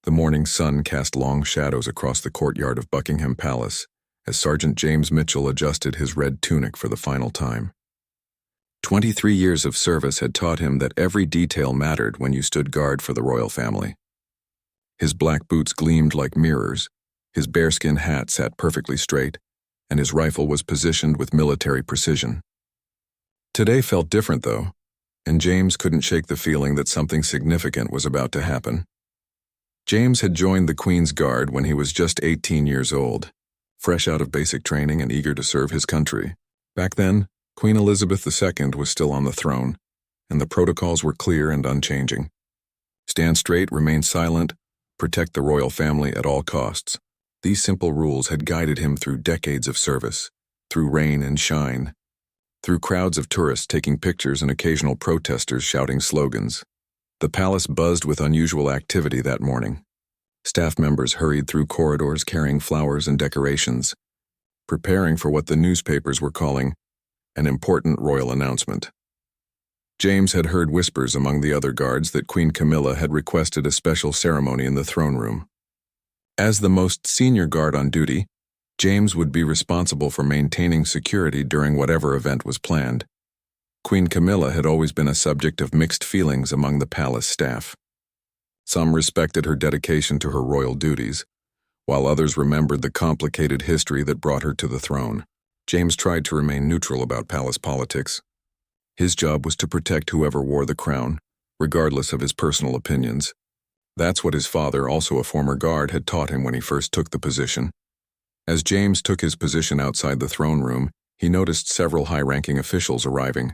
The morning sun cast long shadows across the courtyard of Buckingham Palace as Sergeant James Mitchell adjusted his red tunic for the final time. 23 years of service had taught him that every detail mattered when you stood guard for the royal family. His black boots gleamed like mirrors, his bearskin hat sat perfectly straight, and his rifle was positioned with military precision. Today felt different, though, and James couldn't shake the feeling that something significant was about to happen. James had joined the Queen's Guard when he was just 18 years old, fresh out of basic training and eager to serve his country. Back then, Queen Elizabeth II was still on the throne, and the protocols were clear and unchanging. Stand straight, remain silent, protect the royal family at all costs. These simple rules had guided him through decades of service, through rain and shine, through crowds of tourists taking pictures and occasional protesters shouting slogans. The palace buzzed with unusual activity that morning. Staff members hurried through corridors carrying flowers and decorations, preparing for what the newspapers were calling an important royal announcement. James had heard whispers among the other guards that Queen Camilla had requested a special ceremony in the throne room. As the most senior guard on duty, James would be responsible for maintaining security during whatever event was planned. Queen Camilla had always been a subject of mixed feelings among the palace staff. Some respected her dedication to her royal duties, while others remembered the complicated history that brought her to the throne. James tried to remain neutral about palace politics. His job was to protect whoever wore the crown, regardless of his personal opinions. That's what his father, also a former guard, had taught him when he first took the position. As James took his position outside the throne room, he noticed several high-ranking officials arriving.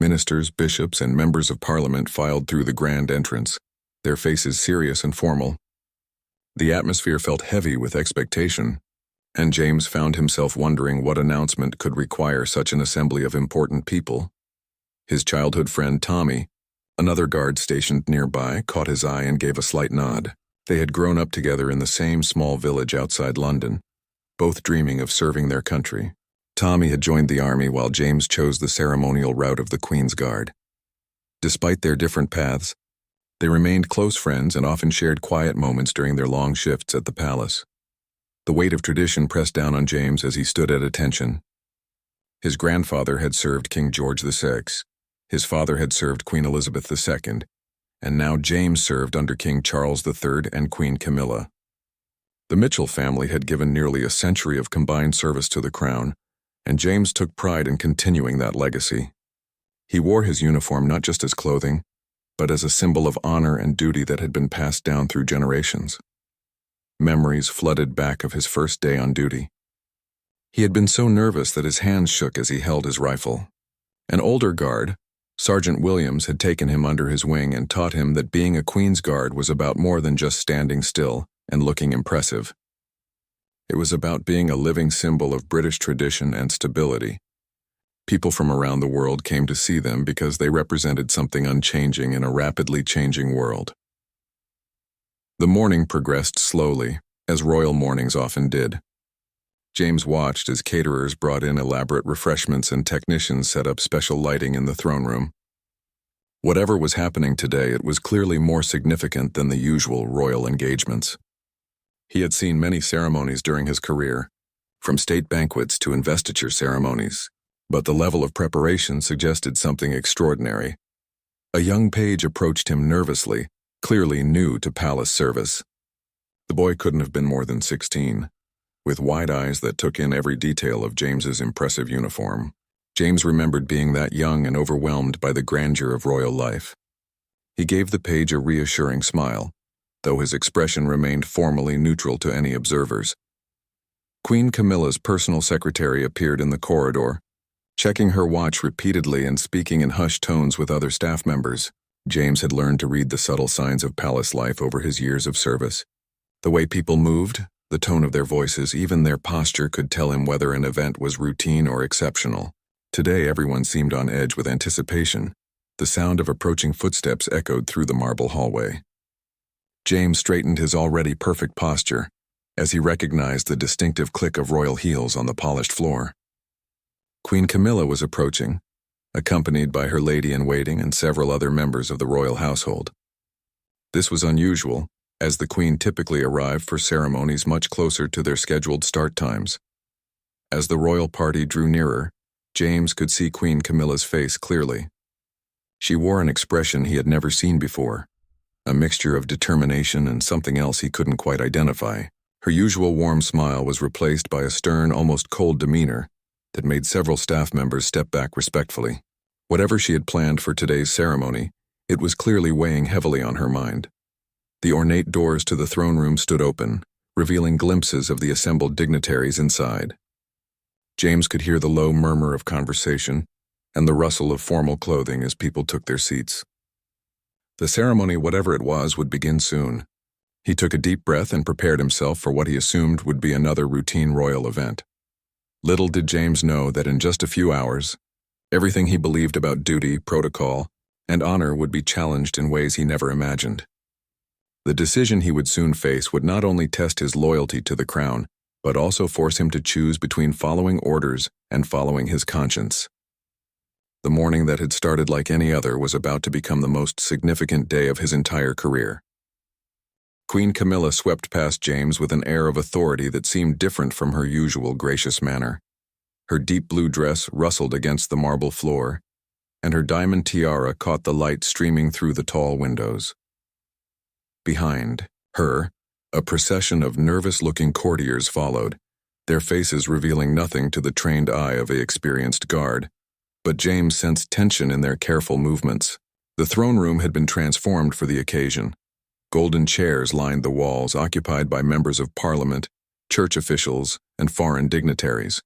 Ministers, bishops, and members of parliament filed through the grand entrance, their faces serious and formal. The atmosphere felt heavy with expectation, and James found himself wondering what announcement could require such an assembly of important people. His childhood friend Tommy, another guard stationed nearby, caught his eye and gave a slight nod. They had grown up together in the same small village outside London, both dreaming of serving their country. Tommy had joined the army while James chose the ceremonial route of the Queen's Guard. Despite their different paths, they remained close friends and often shared quiet moments during their long shifts at the palace. The weight of tradition pressed down on James as he stood at attention. His grandfather had served King George VI, his father had served Queen Elizabeth II, and now James served under King Charles III and Queen Camilla. The Mitchell family had given nearly a century of combined service to the crown, and James took pride in continuing that legacy. He wore his uniform not just as clothing, but as a symbol of honor and duty that had been passed down through generations. Memories flooded back of his first day on duty. He had been so nervous that his hands shook as he held his rifle. An older guard, Sergeant Williams, had taken him under his wing and taught him that being a Queen's Guard was about more than just standing still and looking impressive. It was about being a living symbol of British tradition and stability. People from around the world came to see them because they represented something unchanging in a rapidly changing world. The morning progressed slowly, as royal mornings often did. James watched as caterers brought in elaborate refreshments and technicians set up special lighting in the throne room. Whatever was happening today, it was clearly more significant than the usual royal engagements. He had seen many ceremonies during his career, from state banquets to investiture ceremonies, but the level of preparation suggested something extraordinary. A young page approached him nervously, clearly new to palace service. The boy couldn't have been more than 16. With wide eyes that took in every detail of James's impressive uniform, James remembered being that young and overwhelmed by the grandeur of royal life. He gave the page a reassuring smile, though his expression remained formally neutral to any observers. Queen Camilla's personal secretary appeared in the corridor, checking her watch repeatedly and speaking in hushed tones with other staff members. James had learned to read the subtle signs of palace life over his years of service. The way people moved, the tone of their voices, even their posture could tell him whether an event was routine or exceptional. Today, everyone seemed on edge with anticipation. The sound of approaching footsteps echoed through the marble hallway. James straightened his already perfect posture as he recognized the distinctive click of royal heels on the polished floor. Queen Camilla was approaching, accompanied by her lady-in-waiting and several other members of the royal household. This was unusual, as the Queen typically arrived for ceremonies much closer to their scheduled start times. As the royal party drew nearer, James could see Queen Camilla's face clearly. She wore an expression he had never seen before, a mixture of determination and something else he couldn't quite identify. Her usual warm smile was replaced by a stern, almost cold demeanor that made several staff members step back respectfully. Whatever she had planned for today's ceremony, it was clearly weighing heavily on her mind. The ornate doors to the throne room stood open, revealing glimpses of the assembled dignitaries inside. James could hear the low murmur of conversation and the rustle of formal clothing as people took their seats. The ceremony, whatever it was, would begin soon. He took a deep breath and prepared himself for what he assumed would be another routine royal event. Little did James know that in just a few hours, everything he believed about duty, protocol, and honor would be challenged in ways he never imagined. The decision he would soon face would not only test his loyalty to the crown, but also force him to choose between following orders and following his conscience. The morning that had started like any other was about to become the most significant day of his entire career. Queen Camilla swept past James with an air of authority that seemed different from her usual gracious manner. Her deep blue dress rustled against the marble floor, and her diamond tiara caught the light streaming through the tall windows. Behind her, a procession of nervous-looking courtiers followed, their faces revealing nothing to the trained eye of an experienced guard. But James sensed tension in their careful movements. The throne room had been transformed for the occasion. Golden chairs lined the walls, occupied by members of parliament, church officials, and foreign dignitaries.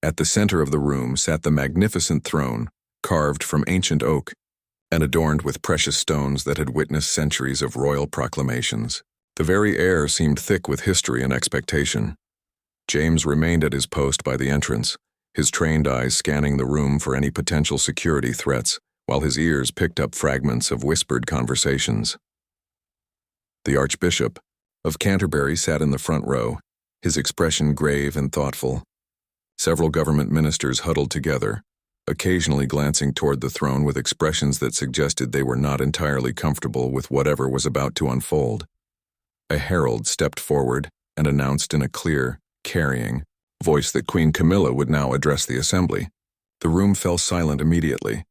At the center of the room sat the magnificent throne, carved from ancient oak, and adorned with precious stones that had witnessed centuries of royal proclamations. The very air seemed thick with history and expectation. James remained at his post by the entrance, his trained eyes scanning the room for any potential security threats, while his ears picked up fragments of whispered conversations. The Archbishop of Canterbury sat in the front row, his expression grave and thoughtful. Several government ministers huddled together, occasionally glancing toward the throne with expressions that suggested they were not entirely comfortable with whatever was about to unfold. A herald stepped forward and announced in a clear, carrying voice that Queen Camilla would now address the assembly. The room fell silent immediately,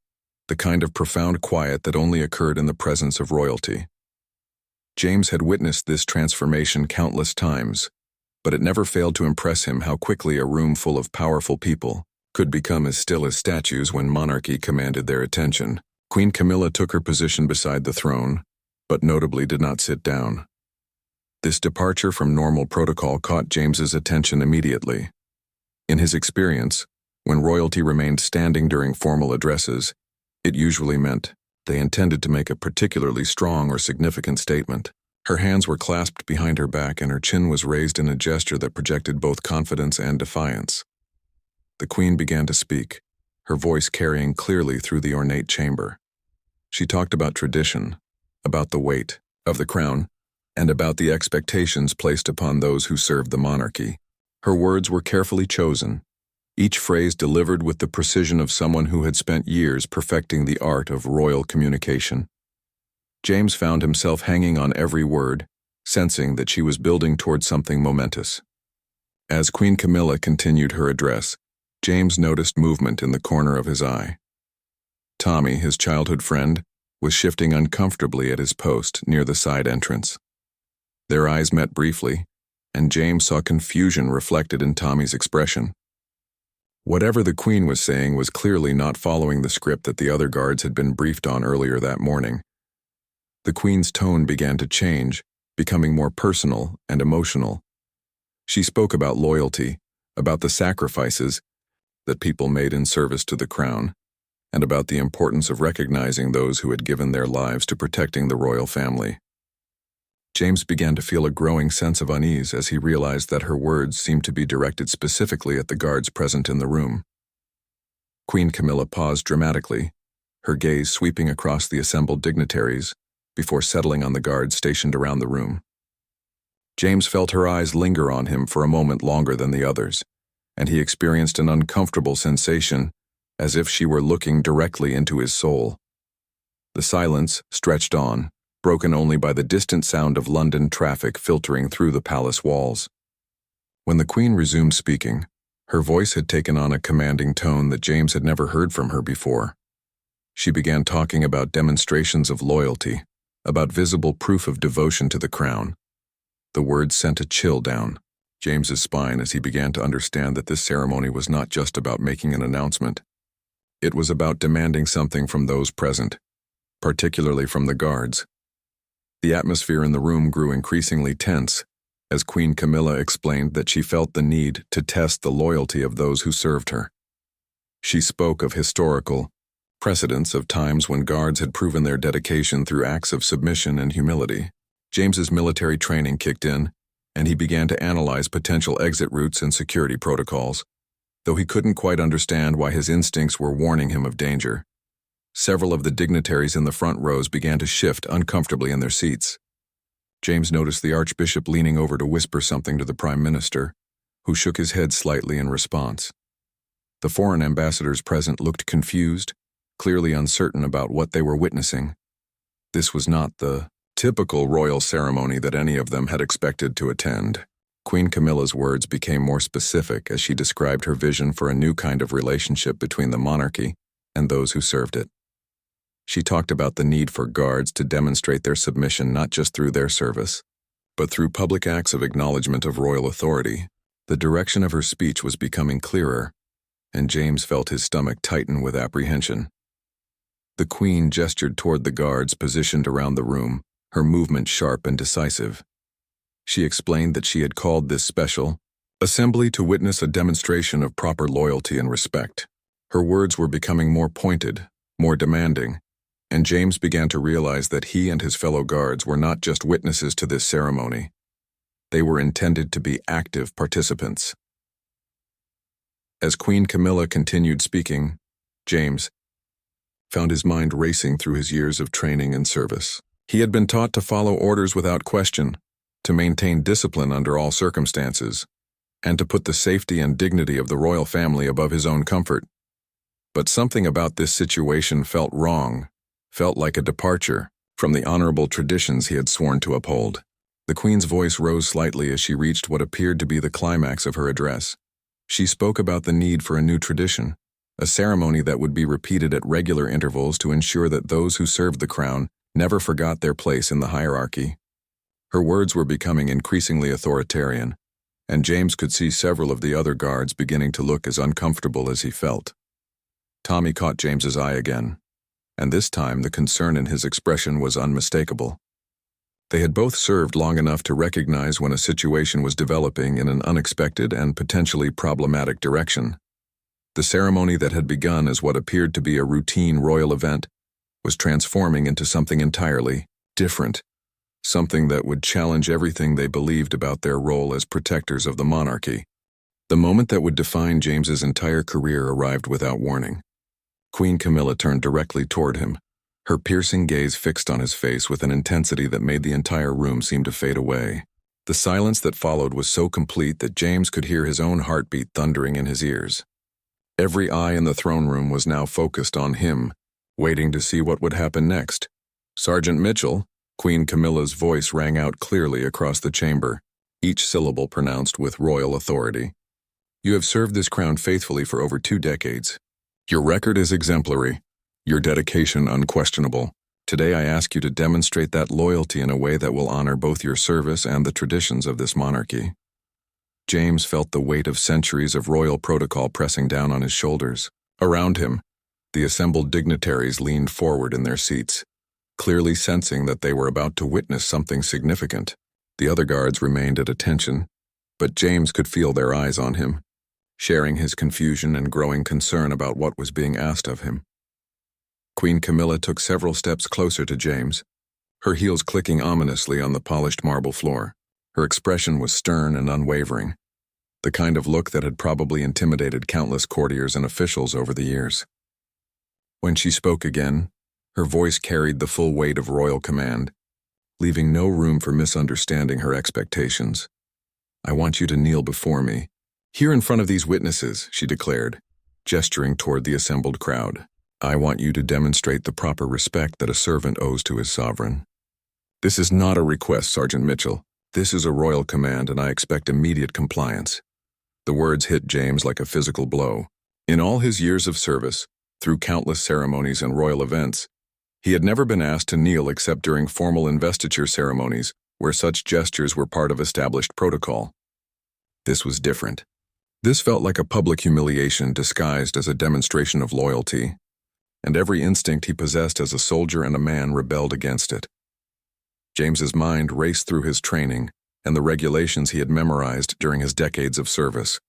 the kind of profound quiet that only occurred in the presence of royalty. James had witnessed this transformation countless times, but it never failed to impress him how quickly a room full of powerful people could become as still as statues when monarchy commanded their attention. Queen Camilla took her position beside the throne, but notably did not sit down. This departure from normal protocol caught James's attention immediately. In his experience, when royalty remained standing during formal addresses, it usually meant they intended to make a particularly strong or significant statement. Her hands were clasped behind her back and her chin was raised in a gesture that projected both confidence and defiance. The Queen began to speak, her voice carrying clearly through the ornate chamber. She talked about tradition, about the weight of the crown, and about the expectations placed upon those who served the monarchy. Her words were carefully chosen, each phrase delivered with the precision of someone who had spent years perfecting the art of royal communication. James found himself hanging on every word, sensing that she was building toward something momentous. As Queen Camilla continued her address, James noticed movement in the corner of his eye. Tommy, his childhood friend, was shifting uncomfortably at his post near the side entrance. Their eyes met briefly, and James saw confusion reflected in Tommy's expression. Whatever the Queen was saying was clearly not following the script that the other guards had been briefed on earlier that morning. The Queen's tone began to change, becoming more personal and emotional. She spoke about loyalty, about the sacrifices that people made in service to the crown, and about the importance of recognizing those who had given their lives to protecting the royal family. James began to feel a growing sense of unease as he realized that her words seemed to be directed specifically at the guards present in the room. Queen Camilla paused dramatically, her gaze sweeping across the assembled dignitaries before settling on the guards stationed around the room. James felt her eyes linger on him for a moment longer than the others, and he experienced an uncomfortable sensation, as if she were looking directly into his soul. The silence stretched on, broken only by the distant sound of London traffic filtering through the palace walls. When the Queen resumed speaking, her voice had taken on a commanding tone that James had never heard from her before. She began talking about demonstrations of loyalty, about visible proof of devotion to the crown. The words sent a chill down James's spine as he began to understand that this ceremony was not just about making an announcement. It was about demanding something from those present, particularly from the guards. The atmosphere in the room grew increasingly tense as Queen Camilla explained that she felt the need to test the loyalty of those who served her. She spoke of historical precedents of times when guards had proven their dedication through acts of submission and humility. James's military training kicked in, and he began to analyze potential exit routes and security protocols, though he couldn't quite understand why his instincts were warning him of danger. Several of the dignitaries in the front rows began to shift uncomfortably in their seats. James noticed the Archbishop leaning over to whisper something to the Prime Minister, who shook his head slightly in response. The foreign ambassadors present looked confused, clearly uncertain about what they were witnessing. This was not the typical royal ceremony that any of them had expected to attend. Queen Camilla's words became more specific as she described her vision for a new kind of relationship between the monarchy and those who served it. She talked about the need for guards to demonstrate their submission not just through their service, but through public acts of acknowledgement of royal authority. The direction of her speech was becoming clearer, and James felt his stomach tighten with apprehension. The Queen gestured toward the guards positioned around the room, her movement sharp and decisive. She explained that she had called this special assembly to witness a demonstration of proper loyalty and respect. Her words were becoming more pointed, more demanding, and James began to realize that he and his fellow guards were not just witnesses to this ceremony. They were intended to be active participants. As Queen Camilla continued speaking, James found his mind racing through his years of training and service. He had been taught to follow orders without question, to maintain discipline under all circumstances, and to put the safety and dignity of the royal family above his own comfort. But something about this situation felt wrong, felt like a departure from the honorable traditions he had sworn to uphold. The Queen's voice rose slightly as she reached what appeared to be the climax of her address. She spoke about the need for a new tradition, a ceremony that would be repeated at regular intervals to ensure that those who served the crown never forgot their place in the hierarchy. Her words were becoming increasingly authoritarian, and James could see several of the other guards beginning to look as uncomfortable as he felt. Tommy caught James's eye again, and this time the concern in his expression was unmistakable. They had both served long enough to recognize when a situation was developing in an unexpected and potentially problematic direction. The ceremony that had begun as what appeared to be a routine royal event was transforming into something entirely different, something that would challenge everything they believed about their role as protectors of the monarchy. The moment that would define James's entire career arrived without warning. Queen Camilla turned directly toward him, her piercing gaze fixed on his face with an intensity that made the entire room seem to fade away. The silence that followed was so complete that James could hear his own heartbeat thundering in his ears. Every eye in the throne room was now focused on him, waiting to see what would happen next. "Sergeant Mitchell," Queen Camilla's voice rang out clearly across the chamber, each syllable pronounced with royal authority. "You have served this crown faithfully for over 2 decades. Your record is exemplary, your dedication unquestionable. Today I ask you to demonstrate that loyalty in a way that will honor both your service and the traditions of this monarchy." James felt the weight of centuries of royal protocol pressing down on his shoulders. Around him, the assembled dignitaries leaned forward in their seats, clearly sensing that they were about to witness something significant. The other guards remained at attention, but James could feel their eyes on him, sharing his confusion and growing concern about what was being asked of him. Queen Camilla took several steps closer to James, her heels clicking ominously on the polished marble floor. Her expression was stern and unwavering, the kind of look that had probably intimidated countless courtiers and officials over the years. When she spoke again, her voice carried the full weight of royal command, leaving no room for misunderstanding her expectations. "I want you to kneel before me, here in front of these witnesses," she declared, gesturing toward the assembled crowd. "I want you to demonstrate the proper respect that a servant owes to his sovereign." "This is not a request, Sergeant Mitchell. This is a royal command, and I expect immediate compliance." The words hit James like a physical blow. In all his years of service, through countless ceremonies and royal events, he had never been asked to kneel except during formal investiture ceremonies, where such gestures were part of established protocol. This was different. This felt like a public humiliation disguised as a demonstration of loyalty, and every instinct he possessed as a soldier and a man rebelled against it. James's mind raced through his training and the regulations he had memorized during his decades of service.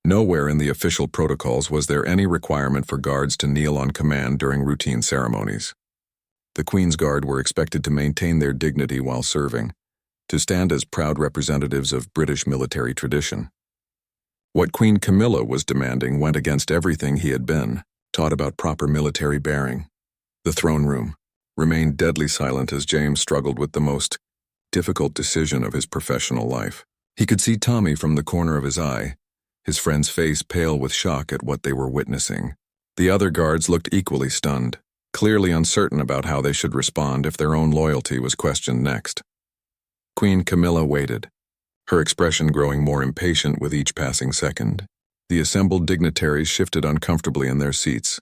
Nowhere in the official protocols was there any requirement for guards to kneel on command during routine ceremonies. The Queen's Guard were expected to maintain their dignity while serving, to stand as proud representatives of British military tradition. What Queen Camilla was demanding went against everything he had been taught about proper military bearing. The throne room remained deadly silent as James struggled with the most difficult decision of his professional life. He could see Tommy from the corner of his eye, his friend's face pale with shock at what they were witnessing. The other guards looked equally stunned, clearly uncertain about how they should respond if their own loyalty was questioned next. Queen Camilla waited, her expression growing more impatient with each passing second. The assembled dignitaries shifted uncomfortably in their seats,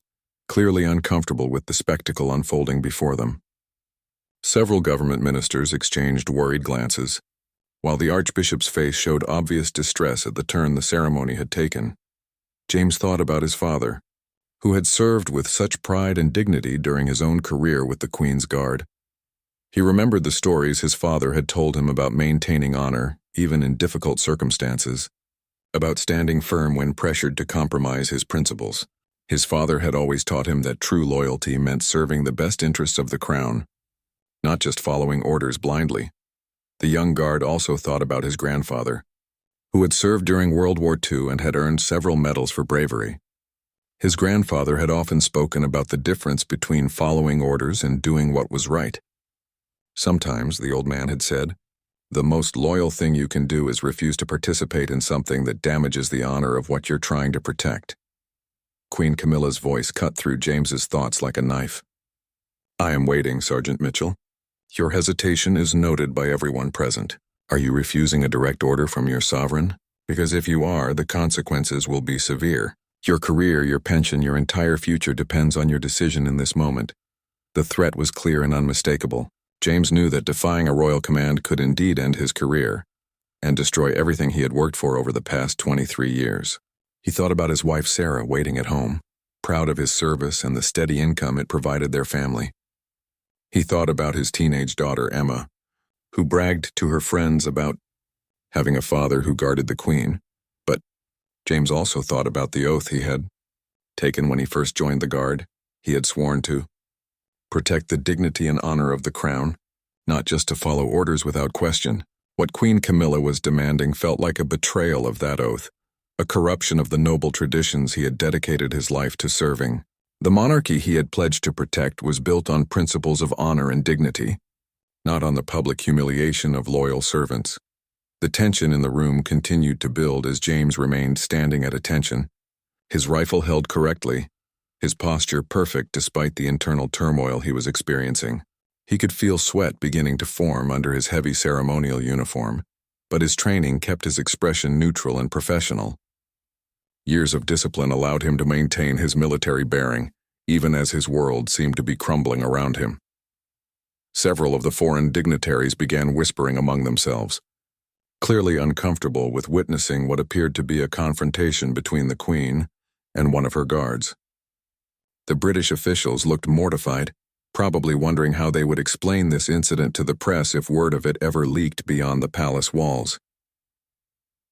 clearly uncomfortable with the spectacle unfolding before them. Several government ministers exchanged worried glances, while the Archbishop's face showed obvious distress at the turn the ceremony had taken. James thought about his father, who had served with such pride and dignity during his own career with the Queen's Guard. He remembered the stories his father had told him about maintaining honor, even in difficult circumstances, about standing firm when pressured to compromise his principles. His father had always taught him that true loyalty meant serving the best interests of the crown, not just following orders blindly. The young guard also thought about his grandfather, who had served during World War II and had earned several medals for bravery. His grandfather had often spoken about the difference between following orders and doing what was right. Sometimes, the old man had said, the most loyal thing you can do is refuse to participate in something that damages the honor of what you're trying to protect. Queen Camilla's voice cut through James's thoughts like a knife. "I am waiting, Sergeant Mitchell. Your hesitation is noted by everyone present. Are you refusing a direct order from your sovereign? Because if you are, the consequences will be severe. Your career, your pension, your entire future depends on your decision in this moment." The threat was clear and unmistakable. James knew that defying a royal command could indeed end his career and destroy everything he had worked for over the past 23 years. He thought about his wife Sarah waiting at home, proud of his service and the steady income it provided their family. He thought about his teenage daughter Emma, who bragged to her friends about having a father who guarded the Queen. But James also thought about the oath he had taken when he first joined the Guard. He had sworn to protect the dignity and honor of the crown, not just to follow orders without question. What Queen Camilla was demanding felt like a betrayal of that oath, a corruption of the noble traditions he had dedicated his life to serving. The monarchy he had pledged to protect was built on principles of honor and dignity, not on the public humiliation of loyal servants. The tension in the room continued to build as James remained standing at attention, his rifle held correctly, his posture perfect despite the internal turmoil he was experiencing. He could feel sweat beginning to form under his heavy ceremonial uniform, but his training kept his expression neutral and professional. Years of discipline allowed him to maintain his military bearing, even as his world seemed to be crumbling around him. Several of the foreign dignitaries began whispering among themselves, clearly uncomfortable with witnessing what appeared to be a confrontation between the Queen and one of her guards. The British officials looked mortified, probably wondering how they would explain this incident to the press if word of it ever leaked beyond the palace walls.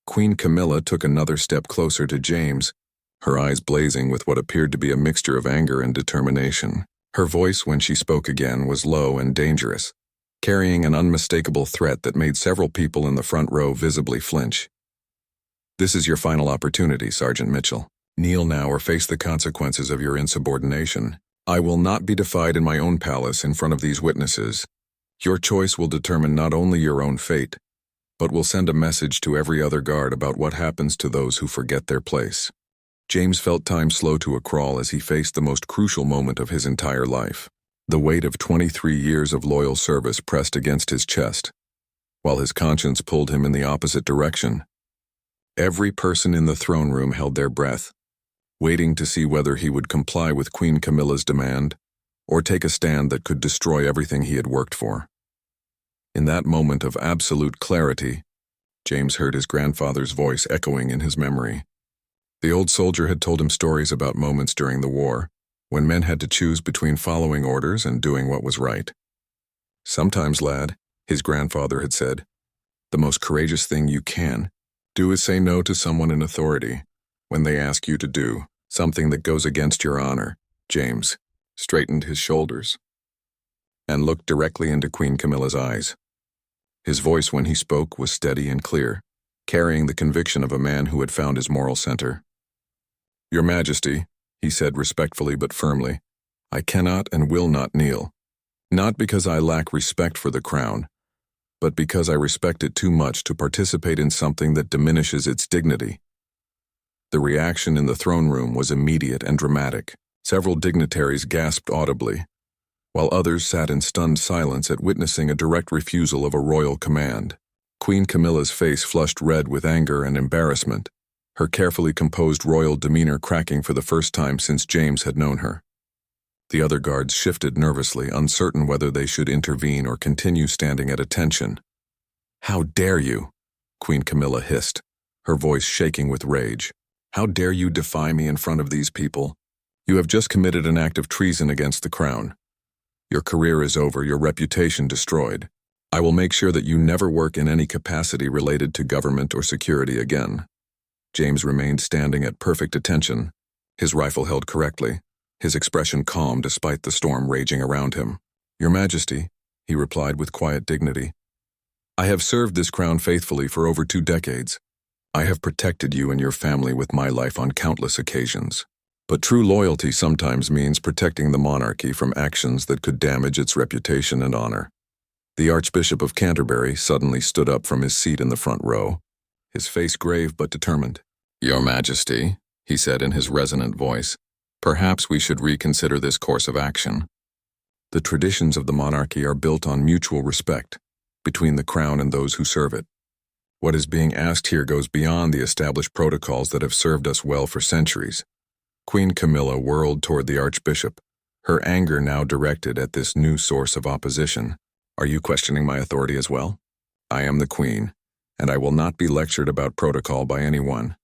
Queen Camilla took another step closer to James, her eyes blazing with what appeared to be a mixture of anger and determination. Her voice, when she spoke again, was low and dangerous, carrying an unmistakable threat that made several people in the front row visibly flinch. "This is your final opportunity, Sergeant Mitchell. Kneel now or face the consequences of your insubordination. I will not be defied in my own palace in front of these witnesses. Your choice will determine not only your own fate, but will send a message to every other guard about what happens to those who forget their place." James felt time slow to a crawl as he faced the most crucial moment of his entire life. The weight of 23 years of loyal service pressed against his chest, while his conscience pulled him in the opposite direction. Every person in the throne room held their breath, waiting to see whether he would comply with Queen Camilla's demand or take a stand that could destroy everything he had worked for. In that moment of absolute clarity, James heard his grandfather's voice echoing in his memory. The old soldier had told him stories about moments during the war, when men had to choose between following orders and doing what was right. "Sometimes, lad," his grandfather had said, "the most courageous thing you can do is say no to someone in authority when they ask you to do something that goes against your honor." James straightened his shoulders and looked directly into Queen Camilla's eyes. His voice when he spoke was steady and clear, carrying the conviction of a man who had found his moral center. "Your Majesty," he said respectfully but firmly, "I cannot and will not kneel, not because I lack respect for the crown, but because I respect it too much to participate in something that diminishes its dignity." The reaction in the throne room was immediate and dramatic. Several dignitaries gasped audibly, while others sat in stunned silence at witnessing a direct refusal of a royal command. Queen Camilla's face flushed red with anger and embarrassment, her carefully composed royal demeanor cracking for the first time since James had known her. The other guards shifted nervously, uncertain whether they should intervene or continue standing at attention. "How dare you?" Queen Camilla hissed, her voice shaking with rage. "How dare you defy me in front of these people? You have just committed an act of treason against the crown. Your career is over, your reputation destroyed. I will make sure that you never work in any capacity related to government or security again." James remained standing at perfect attention, his rifle held correctly, his expression calm despite the storm raging around him. "Your Majesty," he replied with quiet dignity, "I have served this crown faithfully for over 2 decades. I have protected you and your family with my life on countless occasions. But true loyalty sometimes means protecting the monarchy from actions that could damage its reputation and honor." The Archbishop of Canterbury suddenly stood up from his seat in the front row, his face grave but determined. "Your Majesty," he said in his resonant voice, "perhaps we should reconsider this course of action. The traditions of the monarchy are built on mutual respect between the crown and those who serve it. What is being asked here goes beyond the established protocols that have served us well for centuries." Queen Camilla whirled toward the Archbishop, her anger now directed at this new source of opposition. "Are you questioning my authority as well? I am the Queen, and I will not be lectured about protocol by anyone.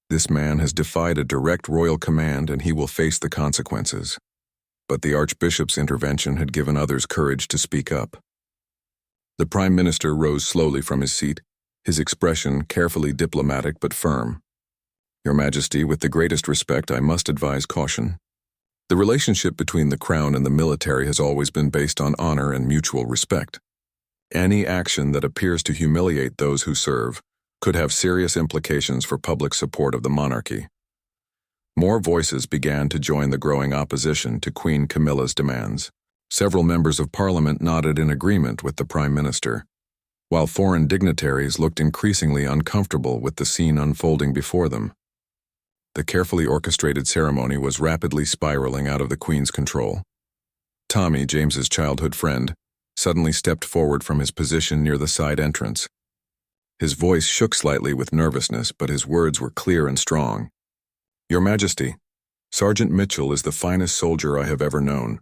This man has defied a direct royal command and he will face the consequences." But the Archbishop's intervention had given others courage to speak up. The Prime Minister rose slowly from his seat, his expression carefully diplomatic but firm. "Your Majesty, with the greatest respect, I must advise caution. The relationship between the crown and the military has always been based on honor and mutual respect. Any action that appears to humiliate those who serve could have serious implications for public support of the monarchy." More voices began to join the growing opposition to Queen Camilla's demands. Several members of Parliament nodded in agreement with the Prime Minister, while foreign dignitaries looked increasingly uncomfortable with the scene unfolding before them. The carefully orchestrated ceremony was rapidly spiraling out of the Queen's control. Tommy, James's childhood friend, suddenly stepped forward from his position near the side entrance. His voice shook slightly with nervousness, but his words were clear and strong. "Your Majesty, Sergeant Mitchell is the finest soldier I have ever known.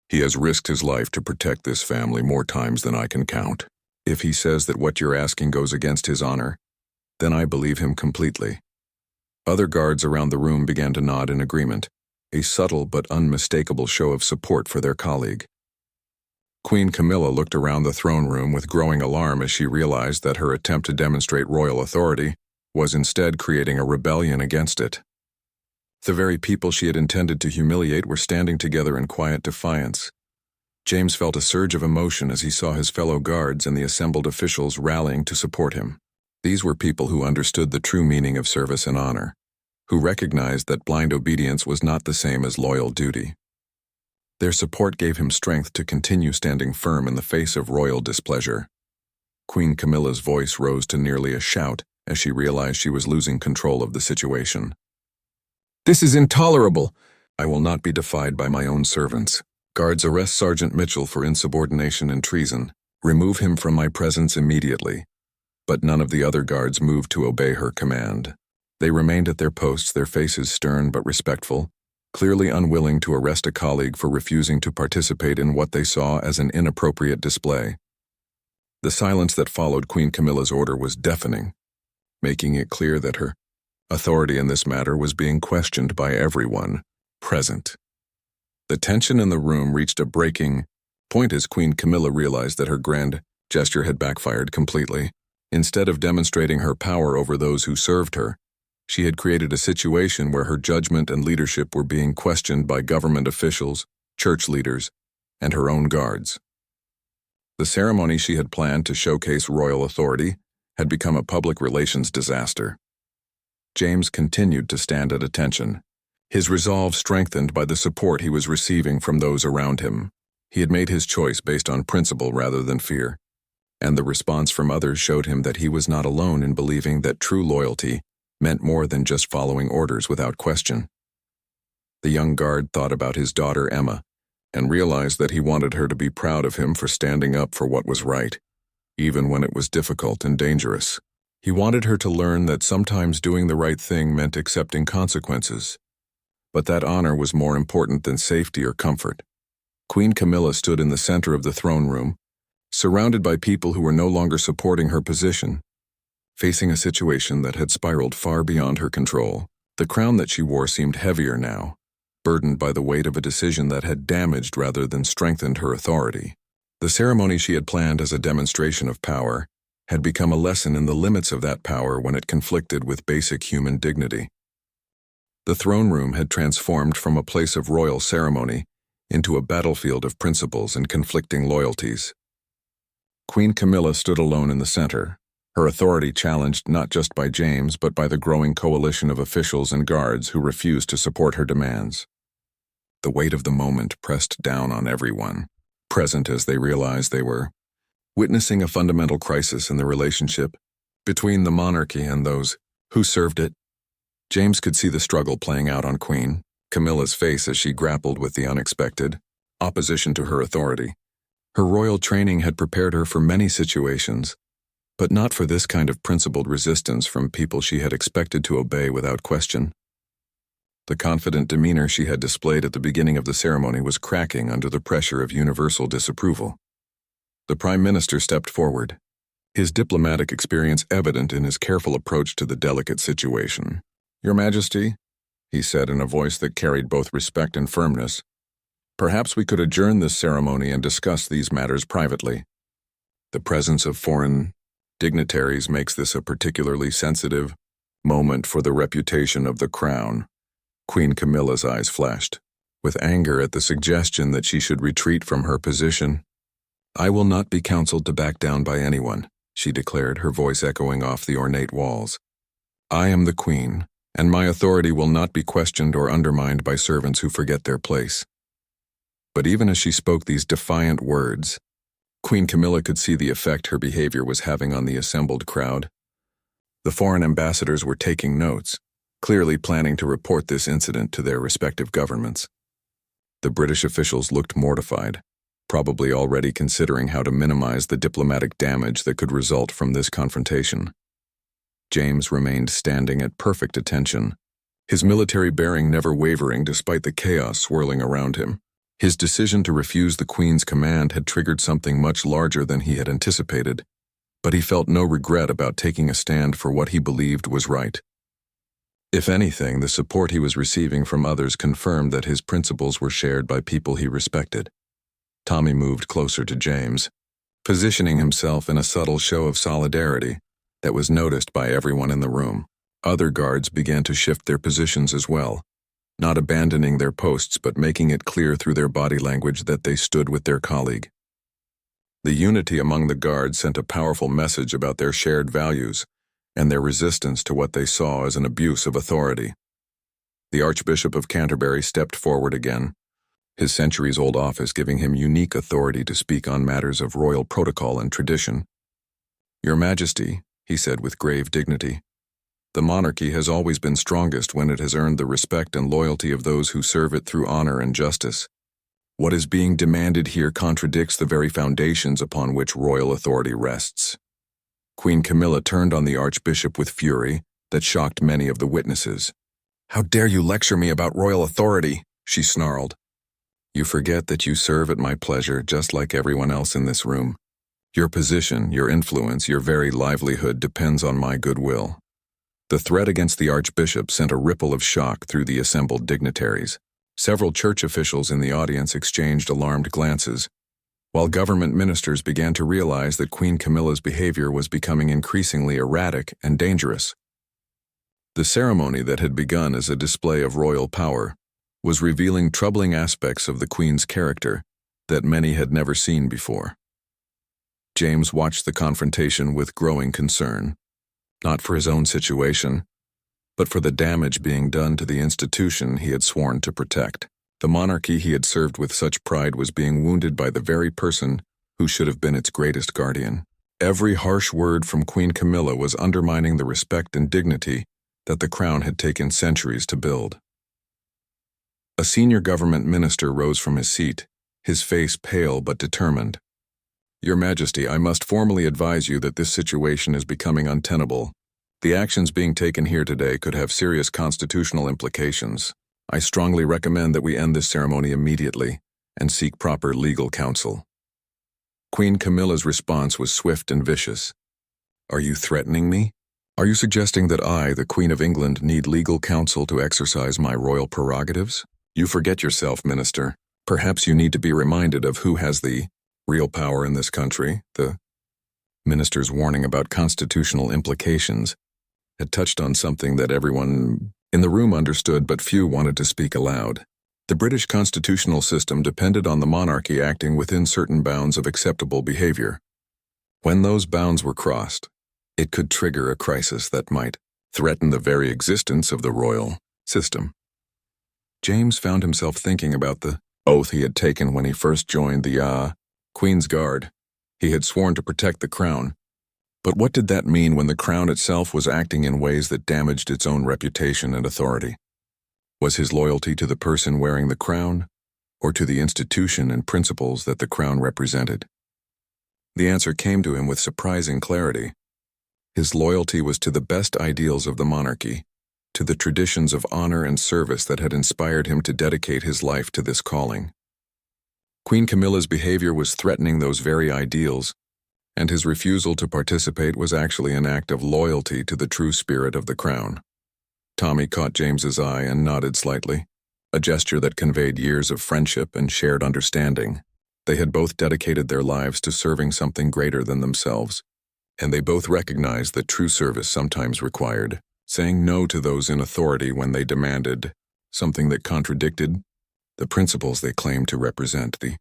He has risked his life to protect this family more times than I can count. If he says that what you're asking goes against his honor, then I believe him completely." Other guards around the room began to nod in agreement, a subtle but unmistakable show of support for their colleague. Queen Camilla looked around the throne room with growing alarm as she realized that her attempt to demonstrate royal authority was instead creating a rebellion against it. The very people she had intended to humiliate were standing together in quiet defiance. James felt a surge of emotion as he saw his fellow guards and the assembled officials rallying to support him. These were people who understood the true meaning of service and honor, who recognized that blind obedience was not the same as loyal duty. Their support gave him strength to continue standing firm in the face of royal displeasure. Queen Camilla's voice rose to nearly a shout as she realized she was losing control of the situation. "This is intolerable. I will not be defied by my own servants. Guards, arrest Sergeant Mitchell for insubordination and treason. Remove him from my presence immediately. But none of the other guards moved to obey her command. They remained at their posts, their faces stern but respectful, clearly unwilling to arrest a colleague for refusing to participate in what they saw as an inappropriate display. The silence that followed Queen Camilla's order was deafening, making it clear that her authority in this matter was being questioned by everyone present. The tension in the room reached a breaking point as Queen Camilla realized that her grand gesture had backfired completely. Instead of demonstrating her power over those who served her, she had created a situation where her judgment and leadership were being questioned by government officials, church leaders, and her own guards. The ceremony she had planned to showcase royal authority had become a public relations disaster. James continued to stand at attention, his resolve strengthened by the support he was receiving from those around him. He had made his choice based on principle rather than fear, and the response from others showed him that he was not alone in believing that true loyalty meant more than just following orders without question. The young guard thought about his daughter Emma and realized that he wanted her to be proud of him for standing up for what was right, even when it was difficult and dangerous. He wanted her to learn that sometimes doing the right thing meant accepting consequences, but that honor was more important than safety or comfort. Queen Camilla stood in the center of the throne room, surrounded by people who were no longer supporting her position, facing a situation that had spiraled far beyond her control. The crown that she wore seemed heavier now, burdened by the weight of a decision that had damaged rather than strengthened her authority. The ceremony she had planned as a demonstration of power had become a lesson in the limits of that power when it conflicted with basic human dignity. The throne room had transformed from a place of royal ceremony into a battlefield of principles and conflicting loyalties. Queen Camilla stood alone in the center, her authority challenged not just by James but by the growing coalition of officials and guards who refused to support her demands. The weight of the moment pressed down on everyone present as they realized they were witnessing a fundamental crisis in the relationship between the monarchy and those who served it. James could see the struggle playing out on Queen Camilla's face as she grappled with the unexpected opposition to her authority. Her royal training had prepared her for many situations, but not for this kind of principled resistance from people she had expected to obey without question. The confident demeanor she had displayed at the beginning of the ceremony was cracking under the pressure of universal disapproval. The Prime Minister stepped forward, his diplomatic experience evident in his careful approach to the delicate situation. "Your Majesty," he said in a voice that carried both respect and firmness, "perhaps we could adjourn this ceremony and discuss these matters privately. The presence of foreign dignitaries makes this a particularly sensitive moment for the reputation of the crown." Queen Camilla's eyes flashed, with anger at the suggestion that she should retreat from her position. "I will not be counseled to back down by anyone," she declared, her voice echoing off the ornate walls. "I am the Queen, and my authority will not be questioned or undermined by servants who forget their place." But even as she spoke these defiant words, Queen Camilla could see the effect her behavior was having on the assembled crowd. The foreign ambassadors were taking notes, clearly planning to report this incident to their respective governments. The British officials looked mortified, probably already considering how to minimize the diplomatic damage that could result from this confrontation. James remained standing at perfect attention, his military bearing never wavering despite the chaos swirling around him. His decision to refuse the Queen's command had triggered something much larger than he had anticipated, but he felt no regret about taking a stand for what he believed was right. If anything, the support he was receiving from others confirmed that his principles were shared by people he respected. Tommy moved closer to James, positioning himself in a subtle show of solidarity that was noticed by everyone in the room. Other guards began to shift their positions as well, not abandoning their posts but making it clear through their body language that they stood with their colleague. The unity among the guards sent a powerful message about their shared values and their resistance to what they saw as an abuse of authority. The Archbishop of Canterbury stepped forward again, his centuries-old office giving him unique authority to speak on matters of royal protocol and tradition. "Your Majesty," he said with grave dignity, "the monarchy has always been strongest when it has earned the respect and loyalty of those who serve it through honor and justice. What is being demanded here contradicts the very foundations upon which royal authority rests. Queen Camilla turned on the Archbishop with fury that shocked many of the witnesses. "How dare you lecture me about royal authority?" she snarled. "You forget that you serve at my pleasure just like everyone else in this room. Your position, your influence, your very livelihood depends on my goodwill." The threat against the Archbishop sent a ripple of shock through the assembled dignitaries. Several church officials in the audience exchanged alarmed glances, while government ministers began to realize that Queen Camilla's behavior was becoming increasingly erratic and dangerous. The ceremony that had begun as a display of royal power was revealing troubling aspects of the Queen's character that many had never seen before. James watched the confrontation with growing concern, not for his own situation, but for the damage being done to the institution he had sworn to protect. The monarchy he had served with such pride was being wounded by the very person who should have been its greatest guardian. Every harsh word from Queen Camilla was undermining the respect and dignity that the crown had taken centuries to build. A senior government minister rose from his seat, his face pale but determined. "Your Majesty, I must formally advise you that this situation is becoming untenable. The actions being taken here today could have serious constitutional implications. I strongly recommend that we end this ceremony immediately and seek proper legal counsel." Queen Camilla's response was swift and vicious. "Are you threatening me? Are you suggesting that I, the Queen of England, need legal counsel to exercise my royal prerogatives? You forget yourself, Minister. Perhaps you need to be reminded of who has the real power in this country." The minister's warning about constitutional implications had touched on something that everyone in the room understood, but few wanted to speak aloud. The British constitutional system depended on the monarchy acting within certain bounds of acceptable behavior. When those bounds were crossed, it could trigger a crisis that might threaten the very existence of the royal system. James found himself thinking about the oath he had taken when he first joined the Queen's Guard. He had sworn to protect the crown. But what did that mean when the crown itself was acting in ways that damaged its own reputation and authority? Was his loyalty to the person wearing the crown, or to the institution and principles that the crown represented? The answer came to him with surprising clarity. His loyalty was to the best ideals of the monarchy, to the traditions of honor and service that had inspired him to dedicate his life to this calling. Queen Camilla's behavior was threatening those very ideals, and his refusal to participate was actually an act of loyalty to the true spirit of the crown. Tommy caught James's eye and nodded slightly, a gesture that conveyed years of friendship and shared understanding. They had both dedicated their lives to serving something greater than themselves, and they both recognized that true service sometimes required saying no to those in authority when they demanded something that contradicted the principles they claimed to represent. The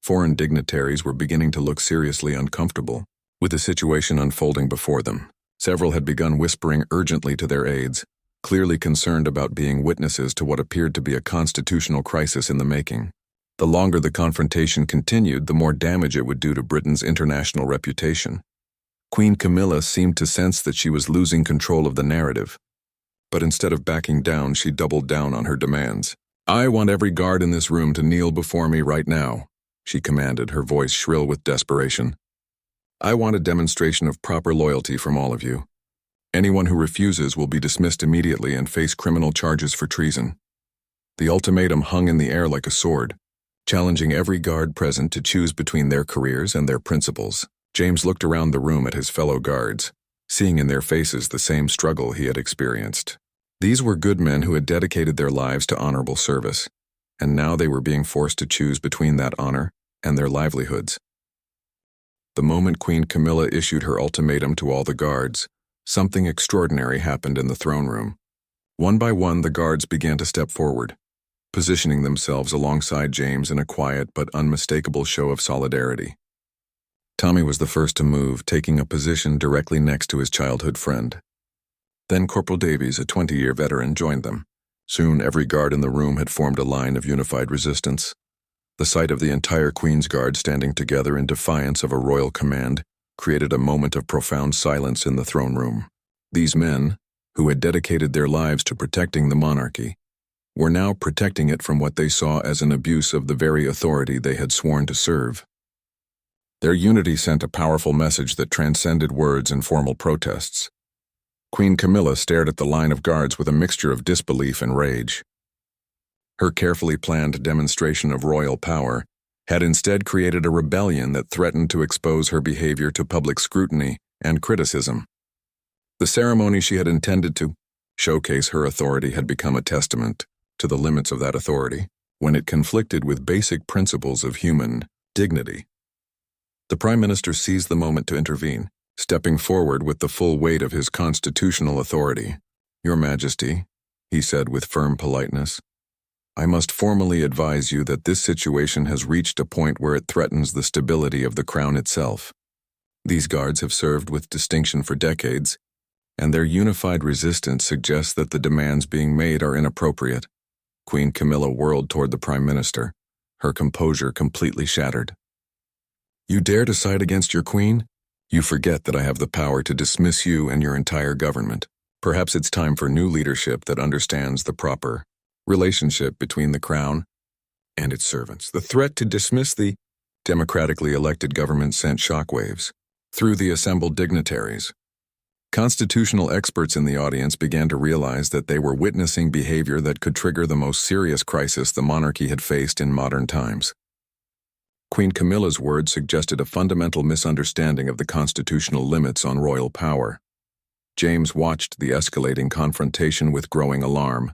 foreign dignitaries were beginning to look seriously uncomfortable with the situation unfolding before them. Several had begun whispering urgently to their aides, clearly concerned about being witnesses to what appeared to be a constitutional crisis in the making. The longer the confrontation continued, the more damage it would do to Britain's international reputation. Queen Camilla seemed to sense that she was losing control of the narrative, but instead of backing down, she doubled down on her demands. "I want every guard in this room to kneel before me right now," she commanded, her voice shrill with desperation. "I want a demonstration of proper loyalty from all of you. Anyone who refuses will be dismissed immediately and face criminal charges for treason." The ultimatum hung in the air like a sword, challenging every guard present to choose between their careers and their principles. James looked around the room at his fellow guards, seeing in their faces the same struggle he had experienced. These were good men who had dedicated their lives to honorable service, and now they were being forced to choose between that honor and their livelihoods. The moment Queen Camilla issued her ultimatum to all the guards, something extraordinary happened in the throne room. One by one, the guards began to step forward, positioning themselves alongside James in a quiet but unmistakable show of solidarity. Tommy was the first to move, taking a position directly next to his childhood friend. Then Corporal Davies, a 20-year veteran, joined them. Soon every guard in the room had formed a line of unified resistance. The sight of the entire Queen's Guard standing together in defiance of a royal command created a moment of profound silence in the throne room. These men, who had dedicated their lives to protecting the monarchy, were now protecting it from what they saw as an abuse of the very authority they had sworn to serve. Their unity sent a powerful message that transcended words and formal protests. Queen Camilla stared at the line of guards with a mixture of disbelief and rage. Her carefully planned demonstration of royal power had instead created a rebellion that threatened to expose her behavior to public scrutiny and criticism. The ceremony she had intended to showcase her authority had become a testament to the limits of that authority when it conflicted with basic principles of human dignity. The Prime Minister seized the moment to intervene, stepping forward with the full weight of his constitutional authority. "Your Majesty," he said with firm politeness, "I must formally advise you that this situation has reached a point where it threatens the stability of the crown itself. These guards have served with distinction for decades, and their unified resistance suggests that the demands being made are inappropriate." Queen Camilla whirled toward the Prime Minister, her composure completely shattered. "You dare to side against your queen? You forget that I have the power to dismiss you and your entire government. Perhaps it's time for new leadership that understands the proper relationship between the crown and its servants." The threat to dismiss the democratically elected government sent shockwaves through the assembled dignitaries. Constitutional experts in the audience began to realize that they were witnessing behavior that could trigger the most serious crisis the monarchy had faced in modern times. Queen Camilla's words suggested a fundamental misunderstanding of the constitutional limits on royal power. James watched the escalating confrontation with growing alarm,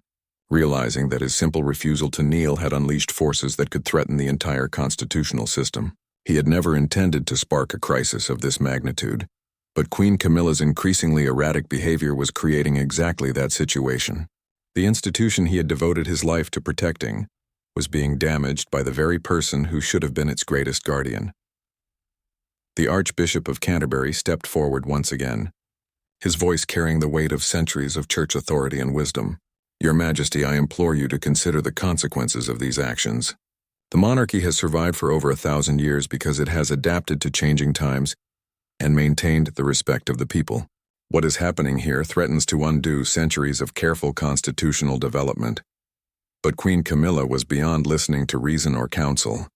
realizing that his simple refusal to kneel had unleashed forces that could threaten the entire constitutional system. He had never intended to spark a crisis of this magnitude, but Queen Camilla's increasingly erratic behavior was creating exactly that situation. The institution he had devoted his life to protecting was being damaged by the very person who should have been its greatest guardian. The Archbishop of Canterbury stepped forward once again, his voice carrying the weight of centuries of church authority and wisdom. "Your Majesty, I implore you to consider the consequences of these actions. The monarchy has survived for over 1,000 years because it has adapted to changing times and maintained the respect of the people. What is happening here threatens to undo centuries of careful constitutional development." But Queen Camilla was beyond listening to reason or counsel.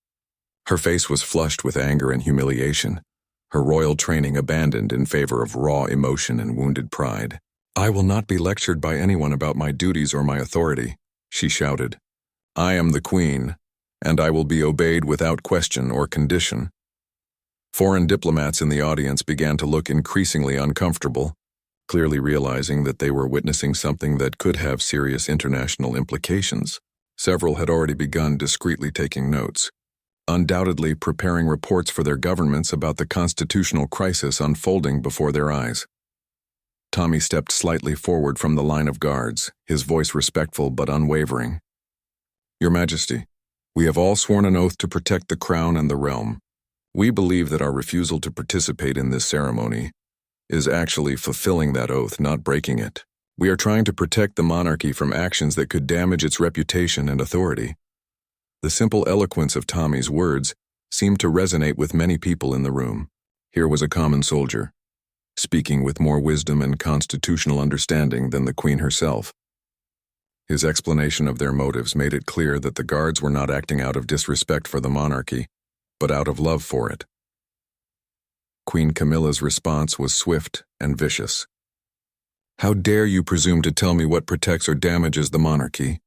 Her face was flushed with anger and humiliation, her royal training abandoned in favor of raw emotion and wounded pride. "I will not be lectured by anyone about my duties or my authority," she shouted. "I am the Queen, and I will be obeyed without question or condition." Foreign diplomats in the audience began to look increasingly uncomfortable, clearly realizing that they were witnessing something that could have serious international implications. Several had already begun discreetly taking notes, undoubtedly preparing reports for their governments about the constitutional crisis unfolding before their eyes. Tommy stepped slightly forward from the line of guards, his voice respectful but unwavering. "Your Majesty, we have all sworn an oath to protect the crown and the realm. We believe that our refusal to participate in this ceremony is actually fulfilling that oath, not breaking it. We are trying to protect the monarchy from actions that could damage its reputation and authority." The simple eloquence of Tommy's words seemed to resonate with many people in the room. Here was a common soldier, speaking with more wisdom and constitutional understanding than the Queen herself. His explanation of their motives made it clear that the guards were not acting out of disrespect for the monarchy, but out of love for it. Queen Camilla's response was swift and vicious. "How dare you presume to tell me what protects or damages the monarchy?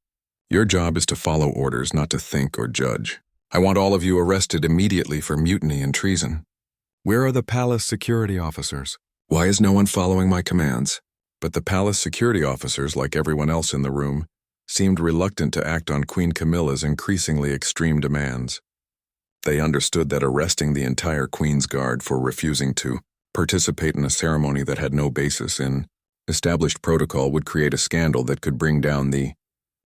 Your job is to follow orders, not to think or judge. I want all of you arrested immediately for mutiny and treason." "Where are the palace security officers? Why is no one following my commands?" But the palace security officers, like everyone else in the room, seemed reluctant to act on Queen Camilla's increasingly extreme demands. They understood that arresting the entire Queen's Guard for refusing to participate in a ceremony that had no basis in established protocol would create a scandal that could bring down the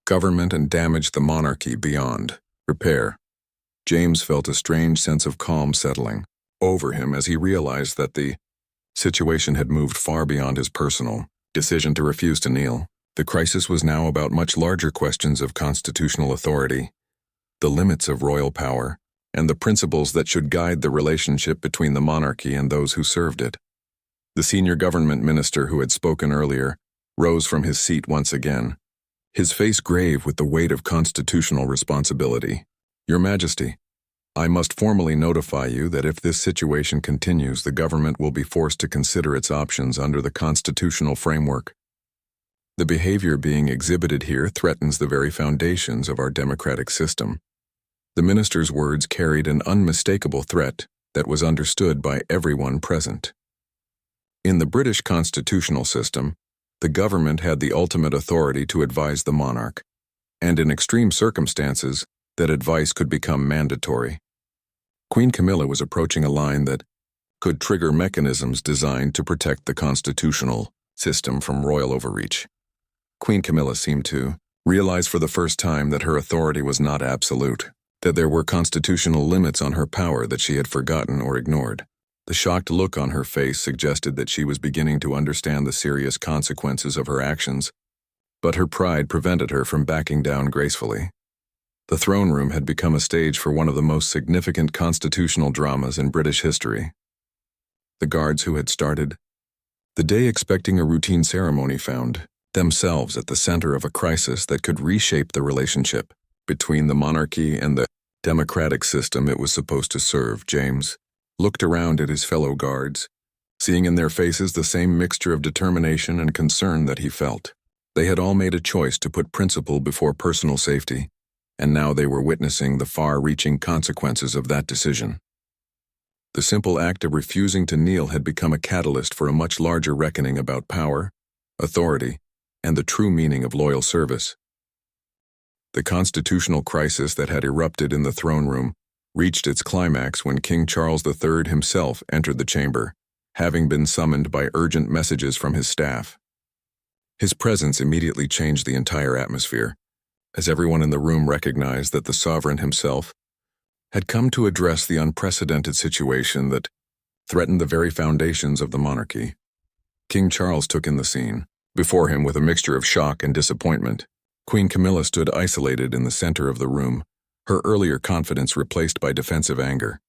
government and damage the monarchy beyond repair. James felt a strange sense of calm settling over him as he realized that the situation had moved far beyond his personal decision to refuse to kneel. The crisis was now about much larger questions of constitutional authority, the limits of royal power, and the principles that should guide the relationship between the monarchy and those who served it. The senior government minister who had spoken earlier rose from his seat once again, his face grave with the weight of constitutional responsibility. Your Majesty, I must formally notify you that if this situation continues, the government will be forced to consider its options under the constitutional framework. The behavior being exhibited here threatens the very foundations of our democratic system. The minister's words carried an unmistakable threat that was understood by everyone present. In the British constitutional system, the government had the ultimate authority to advise the monarch, and in extreme circumstances, that advice could become mandatory. Queen Camilla was approaching a line that could trigger mechanisms designed to protect the constitutional system from royal overreach. Queen Camilla seemed to realize for the first time that her authority was not absolute, that there were constitutional limits on her power that she had forgotten or ignored. The shocked look on her face suggested that she was beginning to understand the serious consequences of her actions, but her pride prevented her from backing down gracefully. The throne room had become a stage for one of the most significant constitutional dramas in British history. The guards who had started the day expecting a routine ceremony found themselves at the center of a crisis that could reshape the relationship between the monarchy and the democratic system it was supposed to serve. James looked around at his fellow guards, seeing in their faces the same mixture of determination and concern that he felt. They had all made a choice to put principle before personal safety, and now they were witnessing the far-reaching consequences of that decision. The simple act of refusing to kneel had become a catalyst for a much larger reckoning about power, authority, and the true meaning of loyal service. The constitutional crisis that had erupted in the throne room reached its climax when King Charles III himself entered the chamber, having been summoned by urgent messages from his staff. His presence immediately changed the entire atmosphere, as everyone in the room recognized that the sovereign himself had come to address the unprecedented situation that threatened the very foundations of the monarchy. King Charles took in the scene. Before him, with a mixture of shock and disappointment, Queen Camilla stood isolated in the center of the room, her earlier confidence replaced by defensive anger.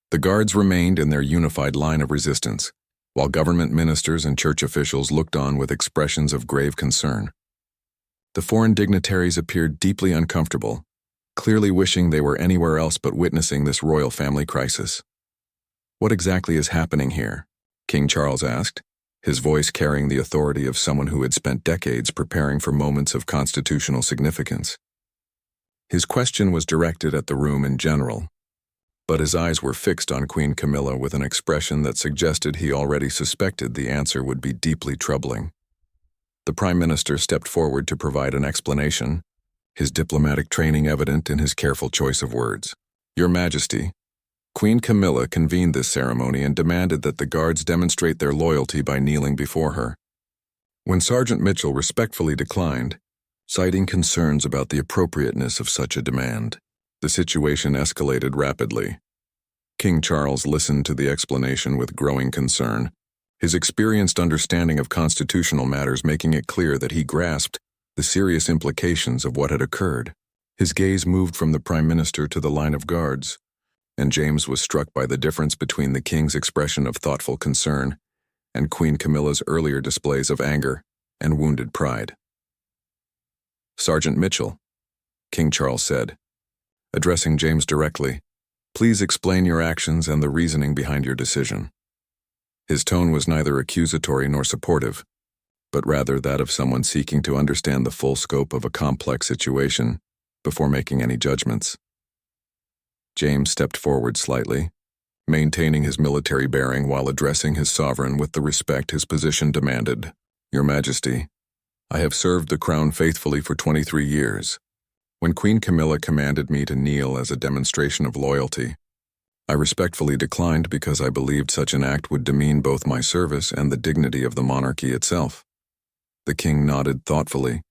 The guards remained in their unified line of resistance, while government ministers and church officials looked on with expressions of grave concern. The foreign dignitaries appeared deeply uncomfortable, clearly wishing they were anywhere else but witnessing this royal family crisis. "What exactly is happening here?" King Charles asked, his voice carrying the authority of someone who had spent decades preparing for moments of constitutional significance. His question was directed at the room in general, but his eyes were fixed on Queen Camilla with an expression that suggested he already suspected the answer would be deeply troubling. The Prime Minister stepped forward to provide an explanation, his diplomatic training evident in his careful choice of words. "Your Majesty, Queen Camilla convened this ceremony and demanded that the guards demonstrate their loyalty by kneeling before her. When Sergeant Mitchell respectfully declined, citing concerns about the appropriateness of such a demand, the situation escalated rapidly. King Charles listened to the explanation with growing concern, his experienced understanding of constitutional matters making it clear that he grasped the serious implications of what had occurred. His gaze moved from the Prime Minister to the line of guards, and James was struck by the difference between the King's expression of thoughtful concern and Queen Camilla's earlier displays of anger and wounded pride. "Sergeant Mitchell," King Charles said, addressing James directly, "please explain your actions and the reasoning behind your decision." His tone was neither accusatory nor supportive, but rather that of someone seeking to understand the full scope of a complex situation before making any judgments. James stepped forward slightly, maintaining his military bearing while addressing his sovereign with the respect his position demanded. "Your Majesty, I have served the crown faithfully for 23 years. When Queen Camilla commanded me to kneel as a demonstration of loyalty, I respectfully declined because I believed such an act would demean both my service and the dignity of the monarchy itself." The king nodded thoughtfully,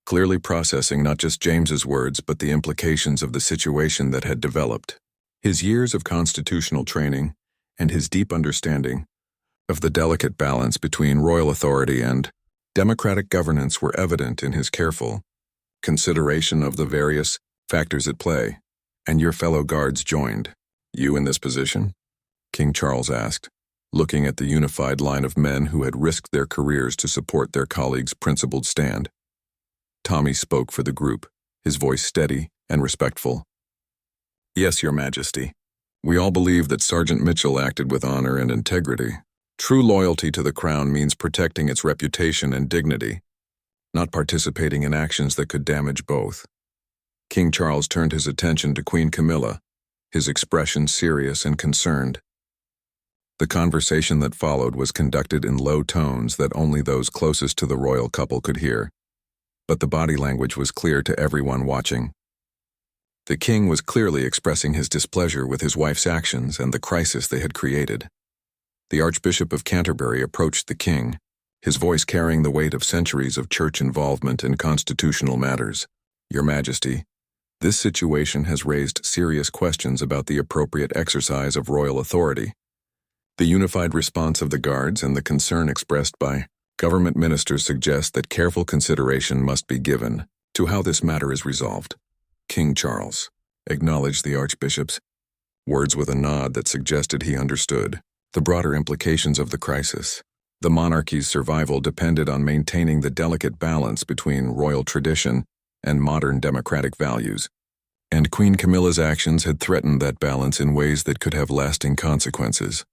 clearly processing not just James's words but the implications of the situation that had developed. His years of constitutional training and his deep understanding of the delicate balance between royal authority and democratic governance were evident in his careful consideration of the various factors at play. "And your fellow guards joined you in this position?" King Charles asked, looking at the unified line of men who had risked their careers to support their colleagues' principled stand. Tommy spoke for the group, his voice steady and respectful. "Yes, Your Majesty. We all believe that Sergeant Mitchell acted with honor and integrity. True loyalty to the crown means protecting its reputation and dignity, not participating in actions that could damage both." King Charles turned his attention to Queen Camilla, his expression serious and concerned. The conversation that followed was conducted in low tones that only those closest to the royal couple could hear, but the body language was clear to everyone watching. The king was clearly expressing his displeasure with his wife's actions and the crisis they had created. The Archbishop of Canterbury approached the king, his voice carrying the weight of centuries of church involvement in constitutional matters. "Your Majesty, this situation has raised serious questions about the appropriate exercise of royal authority. The unified response of the guards and the concern expressed by government ministers suggest that careful consideration must be given to how this matter is resolved." King Charles acknowledged the archbishop's words with a nod that suggested he understood the broader implications of the crisis. The monarchy's survival depended on maintaining the delicate balance between royal tradition and modern democratic values, and Queen Camilla's actions had threatened that balance in ways that could have lasting consequences.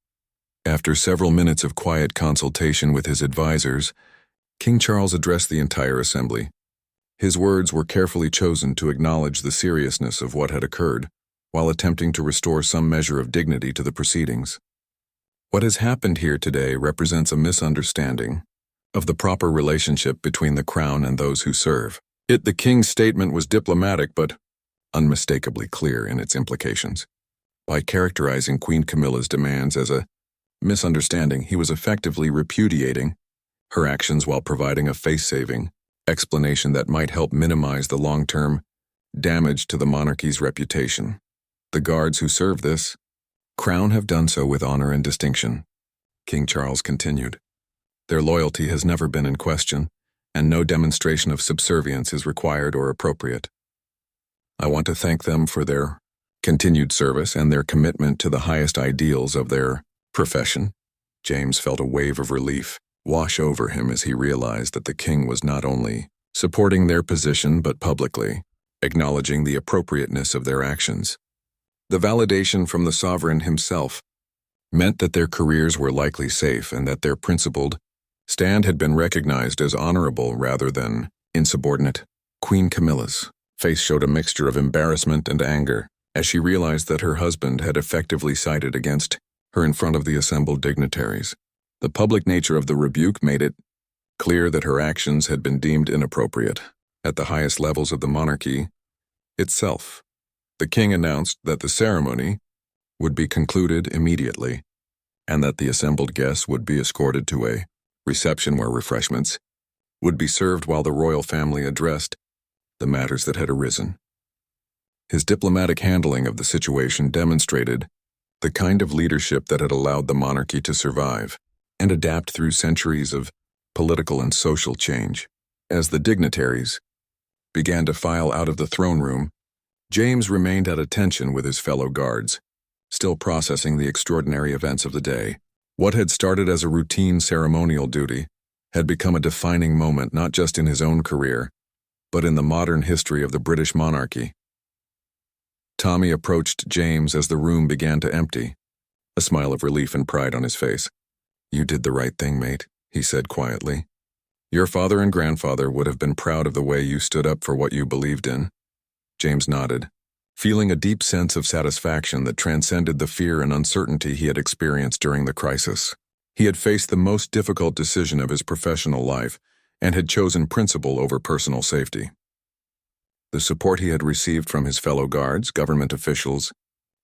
After several minutes of quiet consultation with his advisors, King Charles addressed the entire assembly. His words were carefully chosen to acknowledge the seriousness of what had occurred, while attempting to restore some measure of dignity to the proceedings. "What has happened here today represents a misunderstanding of the proper relationship between the crown and those who serve it." The king's statement was diplomatic but unmistakably clear in its implications. By characterizing Queen Camilla's demands as a misunderstanding, he was effectively repudiating her actions while providing a face-saving explanation that might help minimize the long-term damage to the monarchy's reputation. "The guards who serve this crown have done so with honor and distinction," King Charles continued. "Their loyalty has never been in question, and no demonstration of subservience is required or appropriate. I want to thank them for their continued service and their commitment to the highest ideals of their profession." James felt a wave of relief wash over him as he realized that the king was not only supporting their position but publicly acknowledging the appropriateness of their actions. The validation from the sovereign himself meant that their careers were likely safe and that their principled stand had been recognized as honorable rather than insubordinate. Queen Camilla's face showed a mixture of embarrassment and anger as she realized that her husband had effectively sided against her in front of the assembled dignitaries. The public nature of the rebuke made it clear that her actions had been deemed inappropriate at the highest levels of the monarchy itself. The king announced that the ceremony would be concluded immediately and that the assembled guests would be escorted to a reception where refreshments would be served while the royal family addressed the matters that had arisen. His diplomatic handling of the situation demonstrated the kind of leadership that had allowed the monarchy to survive and adapt through centuries of political and social change. As the dignitaries began to file out of the throne room, James remained at attention with his fellow guards, still processing the extraordinary events of the day. What had started as a routine ceremonial duty had become a defining moment not just in his own career, but in the modern history of the British monarchy. Tommy approached James as the room began to empty, a smile of relief and pride on his face. "You did the right thing, mate," he said quietly. "Your father and grandfather would have been proud of the way you stood up for what you believed in." James nodded, feeling a deep sense of satisfaction that transcended the fear and uncertainty he had experienced during the crisis. He had faced the most difficult decision of his professional life and had chosen principle over personal safety. The support he had received from his fellow guards, government officials,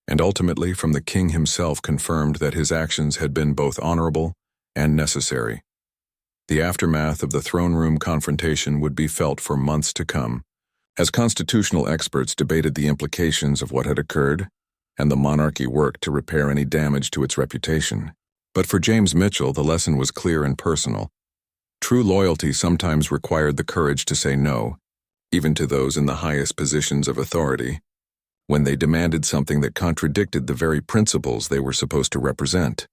and ultimately from the king himself confirmed that his actions had been both honorable and necessary. The aftermath of the throne room confrontation would be felt for months to come, as constitutional experts debated the implications of what had occurred, and the monarchy worked to repair any damage to its reputation. But for James Mitchell, the lesson was clear and personal. True loyalty sometimes required the courage to say no, even to those in the highest positions of authority, when they demanded something that contradicted the very principles they were supposed to represent.